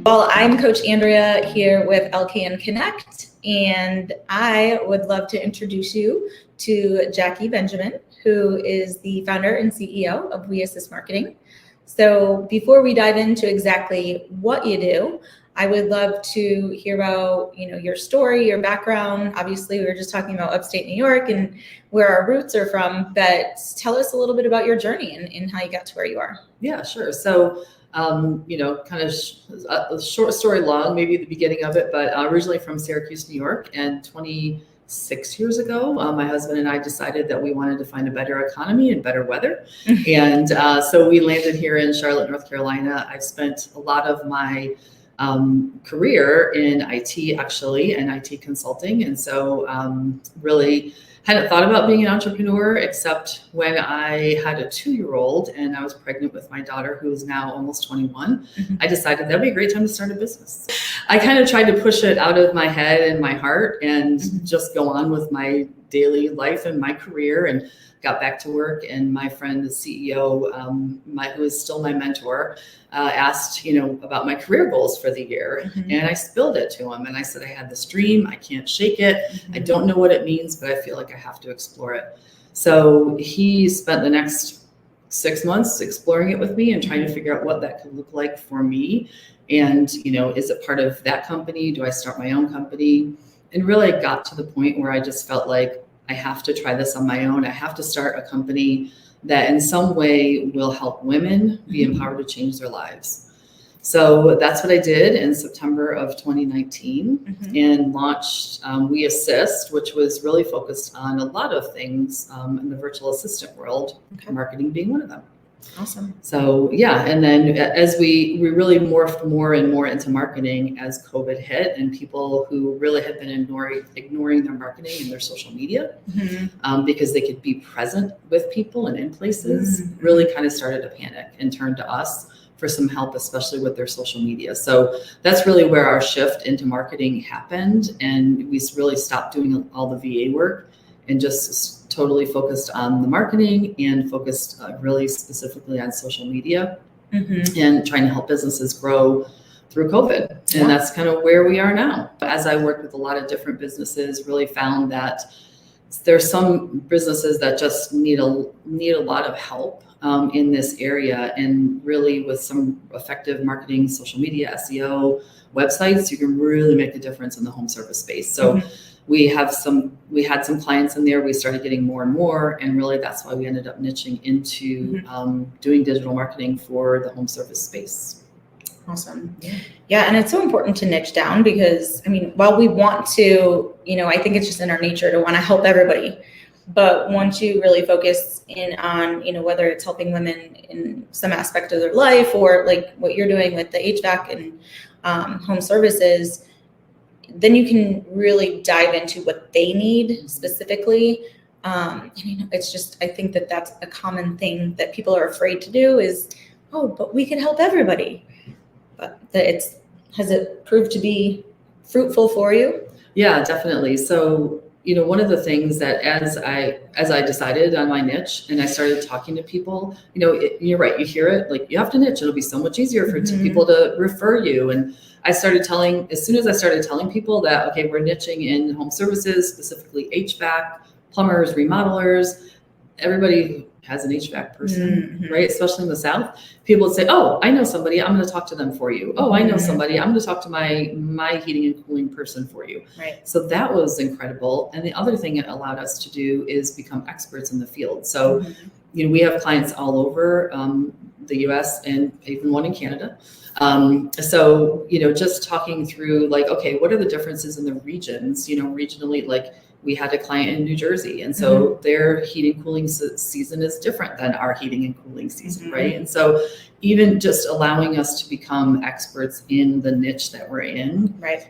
Well, I'm Coach Andrea here with LKN Connect, and I would love to introduce you to Jackie Benjamin, who is the founder and CEO of WeAssist Marketing. So before we dive into exactly what you do, I would love to hear about, your story, your background. Obviously, we were just talking about upstate New York and where our roots are from, but tell us a little bit about your journey and how you got to where you are. Yeah, sure. So, kind of a short story long, maybe the beginning of it, but originally from Syracuse, New York, and 26 years ago, my husband and I decided that we wanted to find a better economy and better weather. And so we landed here in Charlotte, North Carolina. I've spent a lot of my career in IT actually, and IT consulting. And so really hadn't thought about being an entrepreneur, except when I had a 2-year-old and I was pregnant with my daughter, who is now almost 21. I decided that'd be a great time to start a business. I kind of tried to push it out of my head and my heart and just go on with my daily life and my career, and got back to work. And my friend, the CEO, who is still my mentor, asked, about my career goals for the year. And I spilled it to him. And I said, I had this dream. I can't shake it. I don't know what it means, but I feel like I have to explore it. So he spent the next 6 months exploring it with me and trying to figure out what that could look like for me. And, is it part of that company? Do I start my own company? And really got to the point where I just felt like I have to try this on my own. I have to start a company that in some way will help women be empowered to change their lives. So that's what I did in September of 2019 and launched WeAssist, which was really focused on a lot of things in the virtual assistant world, marketing being one of them. Awesome. So yeah, and then as we really morphed more and more into marketing as COVID hit, and people who really had been ignoring their marketing and their social media because they could be present with people and in places, really kind of started to panic and turned to us for some help, especially with their social media. So that's really where our shift into marketing happened, and we really stopped doing all the VA work and just totally focused on the marketing and focused really specifically on social media and trying to help businesses grow through COVID. And that's kind of where we are now. As I worked with a lot of different businesses, really found that there's some businesses that just need a lot of help in this area. And really with some effective marketing, social media, SEO, websites, you can really make a difference in the home service space. So we had some clients in there. We started getting more and more, and really that's why we ended up niching into doing digital marketing for the home service space. Awesome. Yeah. And it's so important to niche down because, while we want to, I think it's just in our nature to want to help everybody. But once you really focus in on, whether it's helping women in some aspect of their life or like what you're doing with the HVAC and home services, then you can really dive into what they need specifically. It's just, I think that that's a common thing that people are afraid to do is, but we can help everybody. But has it proved to be fruitful for you? Yeah, definitely. So, one of the things that as I decided on my niche and I started talking to people, you're right, you hear it, like you have to niche. It'll be so much easier for people to refer you. And as soon as I started telling people that, okay, we're niching in home services, specifically HVAC, plumbers, remodelers, everybody has an HVAC person, right? Especially in the South, people would say, oh, I know somebody, I'm going to talk to them for you. Oh, I know somebody, I'm going to talk to my heating and cooling person for you. Right. So that was incredible. And the other thing it allowed us to do is become experts in the field. So, we have clients all over the US and even one in Canada. So, just talking through like, okay, what are the differences in the regions, regionally, like we had a client in New Jersey, and so their heating cooling season is different than our heating and cooling season, right? And so even just allowing us to become experts in the niche that we're in, right,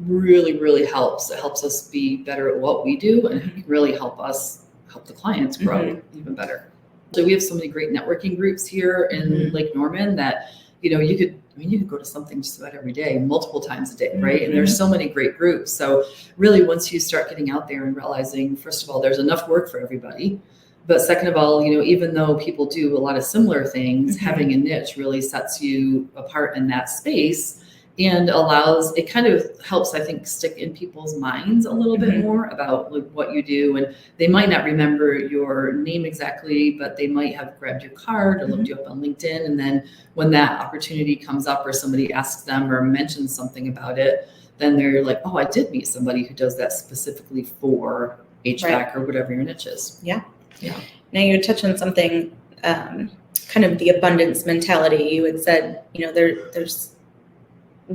really, really helps. It helps us be better at what we do and really help the clients grow even better. So we have so many great networking groups here in Lake Norman that, you could go to something just about every day, multiple times a day, right? And there's so many great groups. So really, once you start getting out there and realizing, first of all, there's enough work for everybody. But second of all, even though people do a lot of similar things, having a niche really sets you apart in that space and it kind of helps, I think, stick in people's minds a little bit more about like what you do. And they might not remember your name exactly, but they might have grabbed your card or looked you up on LinkedIn. And then when that opportunity comes up or somebody asks them or mentions something about it, then they're like, oh, I did meet somebody who does that specifically for HVAC or whatever your niche is. Yeah. Yeah. Now you touched on something, kind of the abundance mentality. You had said, there's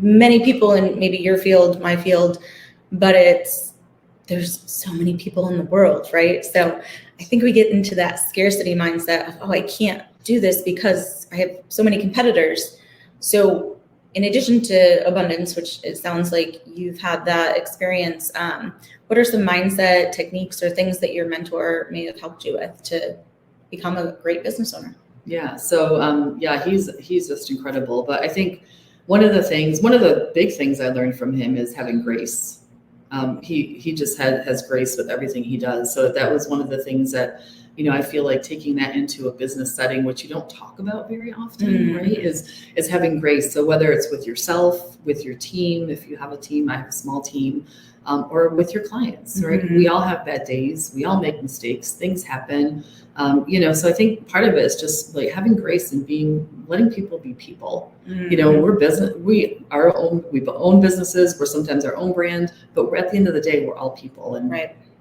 many people in maybe your field, my field, but there's so many people in the world, right? So I think we get into that scarcity mindset of, oh, I can't do this because I have so many competitors. So in addition to abundance, which it sounds like you've had that experience, what are some mindset techniques or things that your mentor may have helped you with to become a great business owner? Yeah. So, he's just incredible. But I think one of the big things I learned from him is having grace. He just has grace with everything he does. So that was one of the things that, I feel like taking that into a business setting, which you don't talk about very often, right, is having grace. So whether it's with yourself, with your team, if you have a team, I have a small team, or with your clients, right? We all have bad days. We all make mistakes. Things happen. So I think part of it is just like having grace and letting people be people. We own businesses. We're sometimes our own brand, but we're at the end of the day, we're all people, and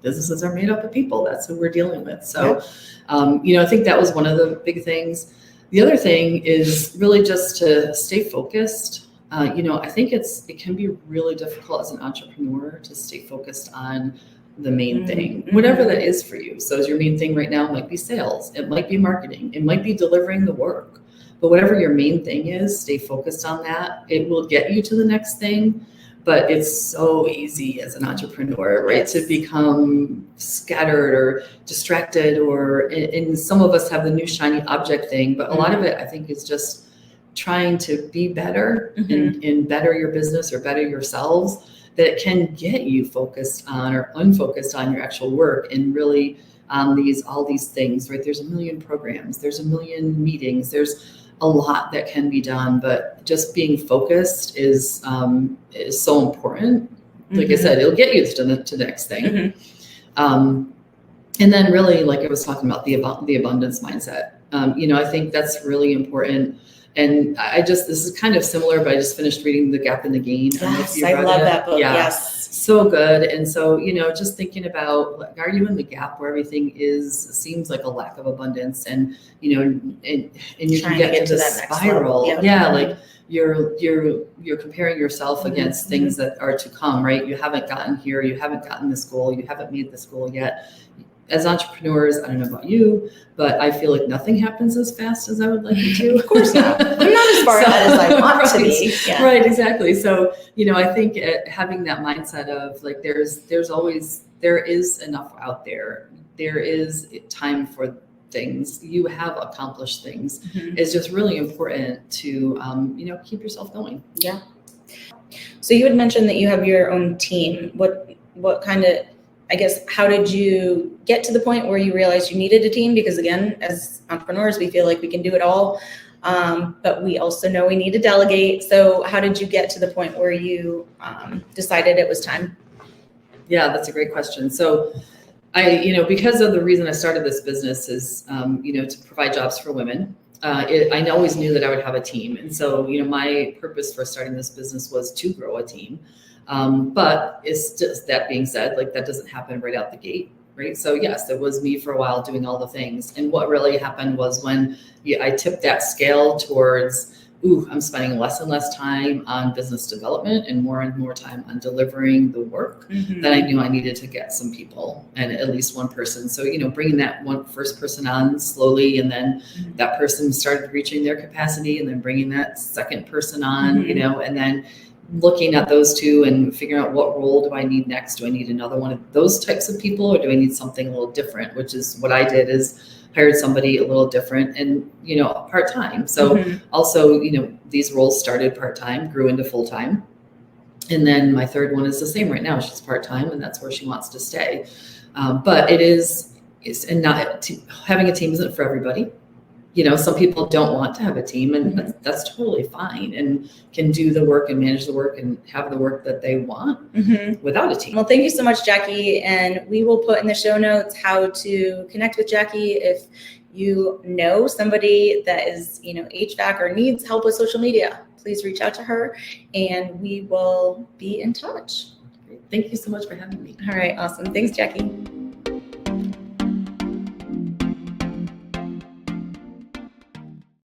businesses are made up of people. That's who we're dealing with. So, I think that was one of the big things. The other thing is really just to stay focused. I think it can be really difficult as an entrepreneur to stay focused on the main thing, whatever that is for you. So your main thing right now might be sales. It might be marketing. It might be delivering the work. But whatever your main thing is, stay focused on that. It will get you to the next thing. But it's so easy as an entrepreneur, right, to become scattered or distracted, and some of us have the new shiny object thing. But a lot of it, I think, is just trying to be better and better your business or better yourselves, that it can get you focused on or unfocused on your actual work and really on all these things, right? There's a million programs, there's a million meetings, there's a lot that can be done, but just being focused is so important. Like I said, it'll get you to the next thing. And then really, like I was talking about, the abundance mindset. I think that's really important. And this is kind of similar, but I just finished reading The Gap and the Gain. Yes, I love that book. Yeah, yes. So good. And so, just thinking about, like, are you in the gap where everything seems like a lack of abundance, and, and you can get to that spiral. Like you're comparing yourself against things that are to come, right? You haven't gotten here. You haven't gotten this goal. You haven't made this goal yet. As entrepreneurs, I don't know about you, but I feel like nothing happens as fast as I would like it to. Of course not. I'm not as far ahead as I want to be. Yeah. Right, exactly. So, I think having that mindset of like, there is enough out there. There is time for things. You have accomplished things. It's just really important to, keep yourself going. Yeah. So you had mentioned that you have your own team. What kind of, I guess, how did you get to the point where you realized you needed a team? Because again, as entrepreneurs, we feel like we can do it all, but we also know we need to delegate. So how did you get to the point where you decided it was time? Yeah, that's a great question. So because of the reason I started this business is, to provide jobs for women. I always knew that I would have a team. And so, my purpose for starting this business was to grow a team. But it's just, that being said, like, that doesn't happen right out the gate, right? So yes, it was me for a while doing all the things. And what really happened was when I tipped that scale towards, I'm spending less and less time on business development and more time on delivering the work, then I knew I needed to get some people, and at least one person. So, bringing that first person on slowly, and then that person started reaching their capacity, and then bringing that second person on, and then looking at those two and figuring out what role do I need next? Do I need another one of those types of people, or do I need something a little different? Which is what I did, is hired somebody a little different and, part-time. So also, these roles started part-time, grew into full-time. And then my third one is the same right now. She's part-time, and that's where she wants to stay. But having a team isn't for everybody. some people don't want to have a team, and Mhm. that's totally fine, and can do the work and manage the work and have the work that they want without a team. Well, thank you so much, Jackie. And we will put in the show notes how to connect with Jackie if you know somebody that is, HVAC or needs help with social media. Please reach out to her and we will be in touch. Thank you so much for having me. All right, awesome. Thanks, Jackie.